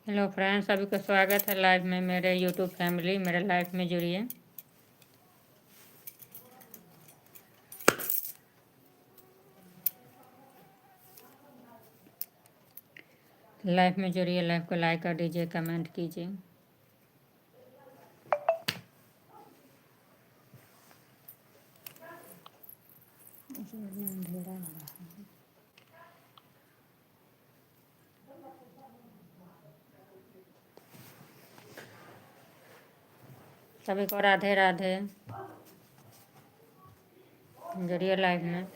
Hello friends, सभी का स्वागत है लाइव में। मेरे यूट्यूब फैमिली मेरे लाइव में जुड़िए। लाइव में जुड़िए, लाइव को लाइक कर दीजिए, कमेंट कीजिए। अंधेरा हो रहा है। सभी को राधे राधे। जुड़िए लाइव में।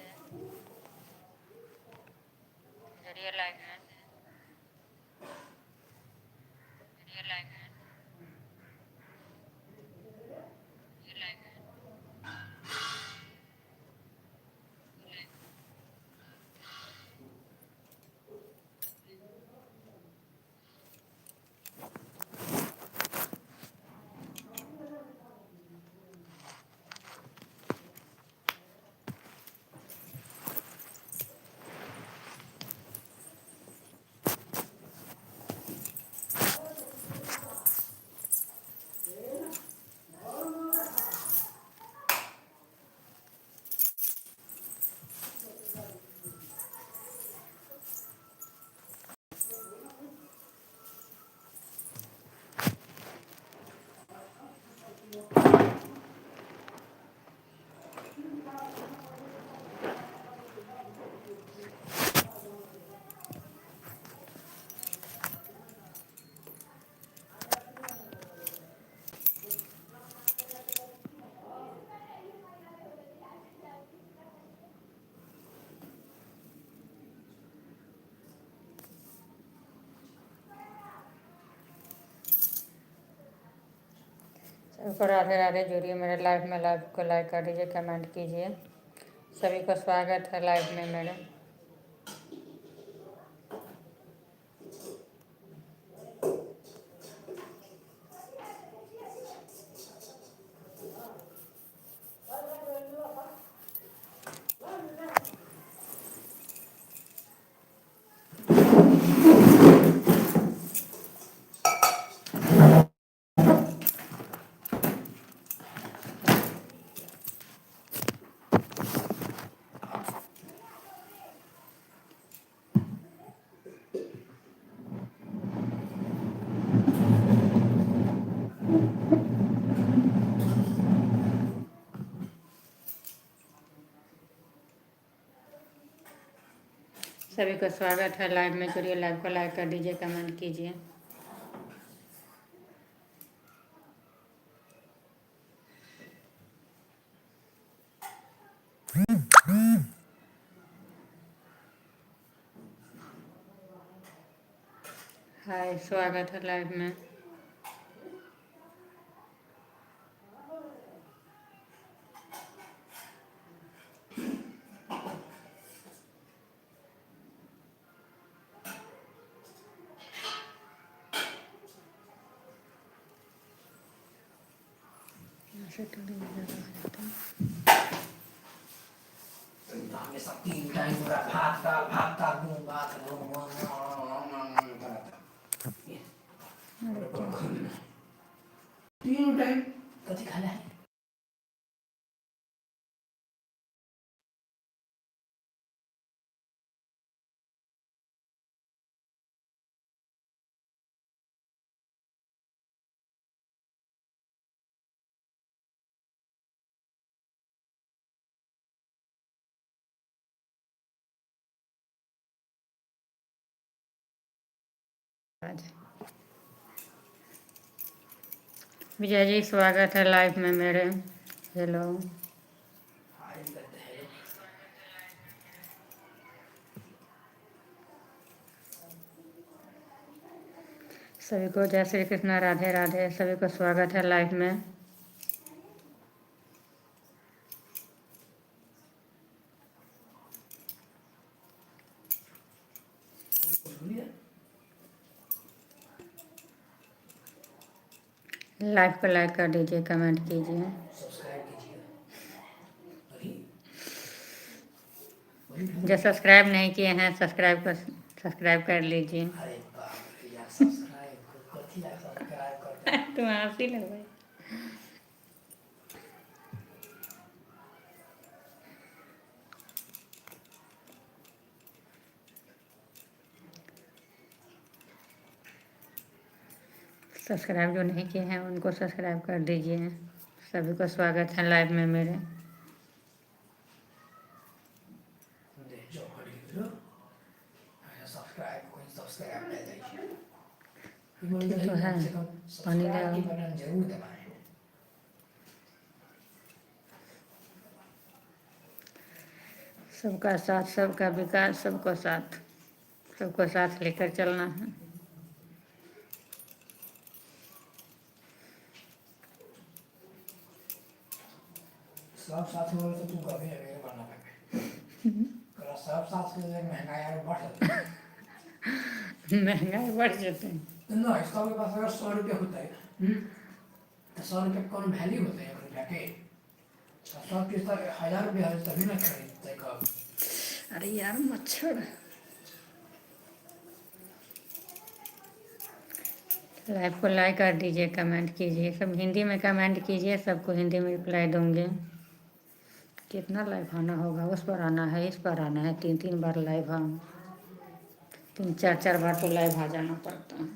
सभी को राधे राधे। जुड़िए मेरे लाइव में, लाइव को लाइक कर दीजिए, कमेंट कीजिए। सभी का स्वागत है लाइव में मेरे। सभी का स्वागत है लाइव में। जुड़िए, लाइव को लाइक कर दीजिए, कमेंट कीजिए। हाय, स्वागत है लाइव में। हमेशा 3 टाइम पूरा भात दाल मूंग भात तीन टाइम कथी खाला है। विजय जी, स्वागत है लाइव में मेरे। हेलो। सभी को जय श्री कृष्णा, राधे राधे। सभी को स्वागत है लाइव में। लाइव को लाइक कर दीजिए, कमेंट कीजिए। सब्सक्राइब कीजिए। जो सब्सक्राइब नहीं किए हैं, सब्सक्राइब कर लीजिए। अरे बाप रे यार, सब्सक्राइब कथी ला सब्सक्राइब करते तुम हंसी लग भाई। सब्सक्राइब जो नहीं किए हैं उनको सब्सक्राइब कर दीजिए। सभी को स्वागत है लाइव में मेरे। दे जो खरीद लो सब्सक्राइब कोई सब्सक्राइब ले लीजिए ठीक तो है। कम से कम पानी ले सब्सक्राइब आओ। की बटन जरूर दबाएं। सबका साथ सबका विकास सबको साथ लेकर चलना है। सब साथ में तो तू कभी अवेयर बनना पाए करा सब साथ में महंगाई और बढ़ जाती महंगाई बढ़ जाते हैं। है ना इसका भी पास अगर 100 रुपये होता है तो 100 रुपये कौन वैल्यू होता है 1 रुपया के 100 के 1000 रुपये है तभी ना खरीदते कब। अरे यार मच्छर। लाइव को लाइक कर दीजिए, कमेंट कीजिए, सब हिंदी में कमेंट कीजिए, सबको हिंदी में रिप्लाई दूंगे। कितना लाइव आना होगा, उस पर आना है, इस पर आना है, 3 बार लाइव हम 3-4 बार तो लाइव आ जाना पड़ता है।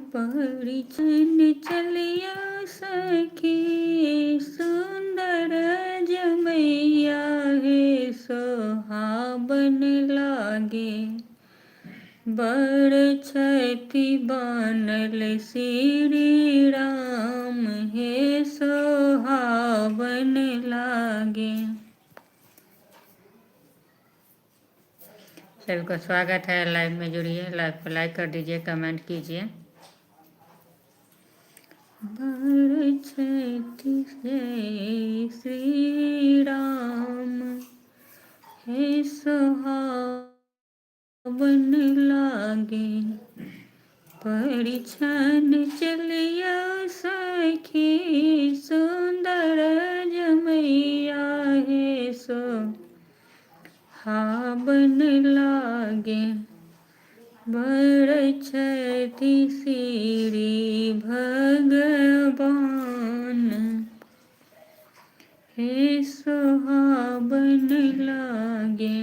परिचन चलिया सखी सुंदर जमैया हे सोहाबन लागे बड़ छति बनल श्री राम हे सोहाबन लागे। सभी को स्वागत है, लाइव में जुड़िए, लाइव को लाइक कर दीजिए, कमेंट कीजिए। बड़ छति से श्री राम हे सोहाबन लागे परिछन चलिया सखी सुंदर जमैया हे सोहाबन लागे बड़ छति श्री भगवान हे सोहाबन लागे।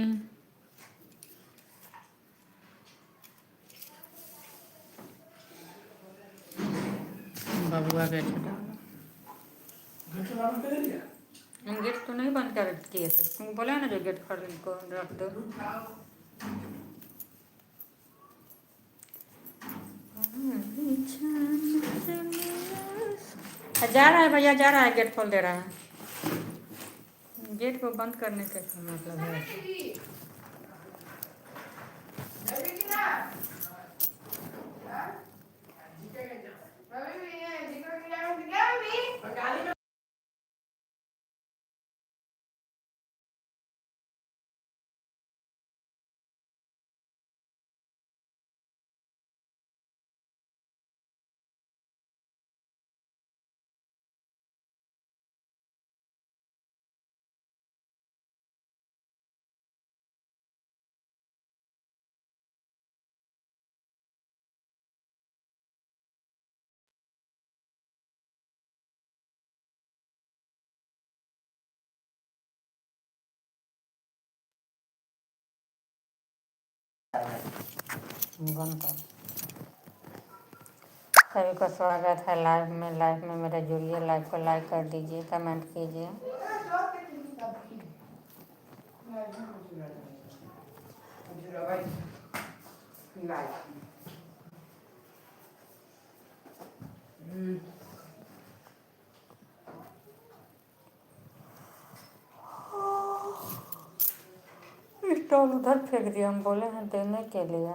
बबुआ गेट हम गेट तो नहीं बंद कर किए थे, तुम बोला ना जो गेट खरीद को रख दो। जा रहा है भैया, जा रहा है, गेट खोल दे रहा है। गेट को बंद करने का मतलब है। बंद कर। सभी को स्वागत है लाइव में मेरे जुड़िए, लाइव को लाइक कर दीजिए, कमेंट कीजिए। स्टॉल उधर फेंक दिया, हम बोले हैं देने के लिए।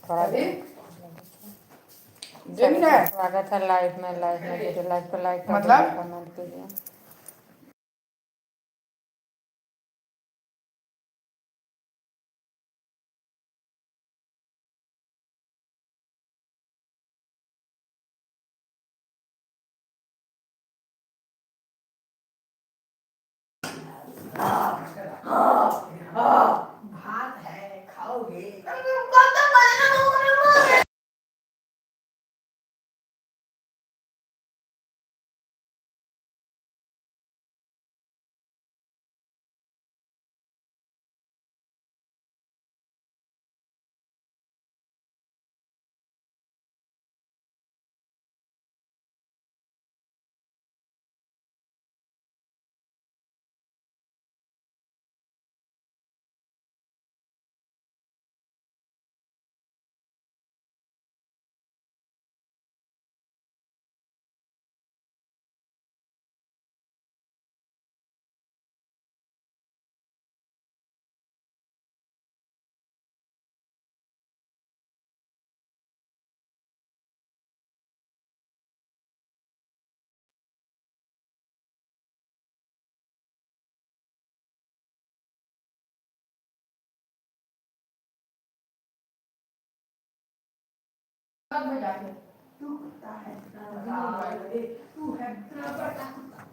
थोड़ा अभी देर दिन है स्वागत है लाइव में कीजिए, लाइव को लाइक कर मतलब? दीजिए, कमेंट कीजिए। भात है खाओगे? में जाके तू कुत्ता है, तू है बड़ा कुत्ता।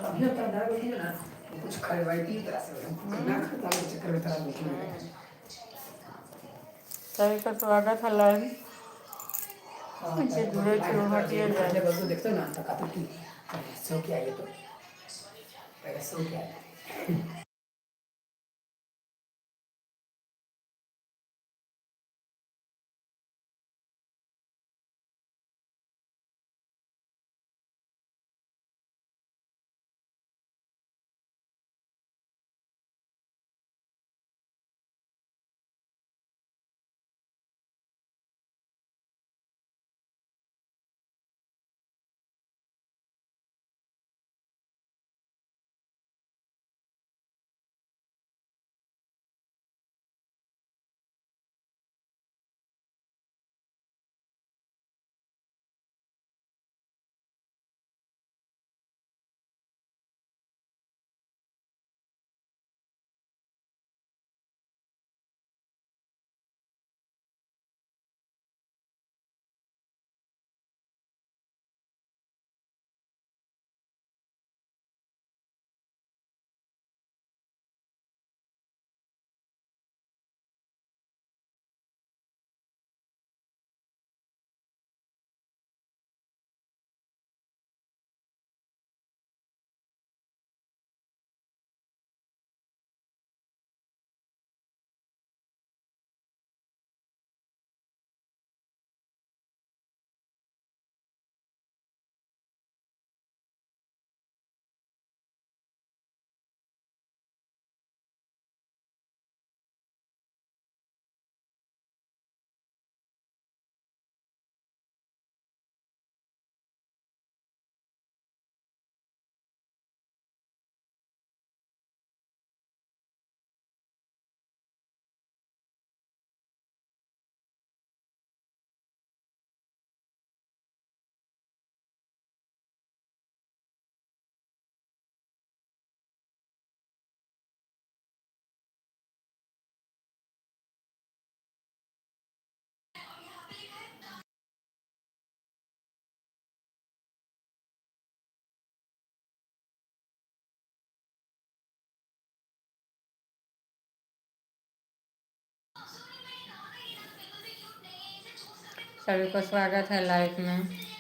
अभी तक दाल बैठी है ना, कुछ खरवाइती तरह से ना खाता हूँ, चक्कर में तरह बैठी है। सभी का स्वागत है लाइव से जुड़े थे वहाँ किए जाए। जब उसको देखते हो ना तो कहते कि सो क्या ये तो पहले सो क्या है। सभी को स्वागत है लाइफ में।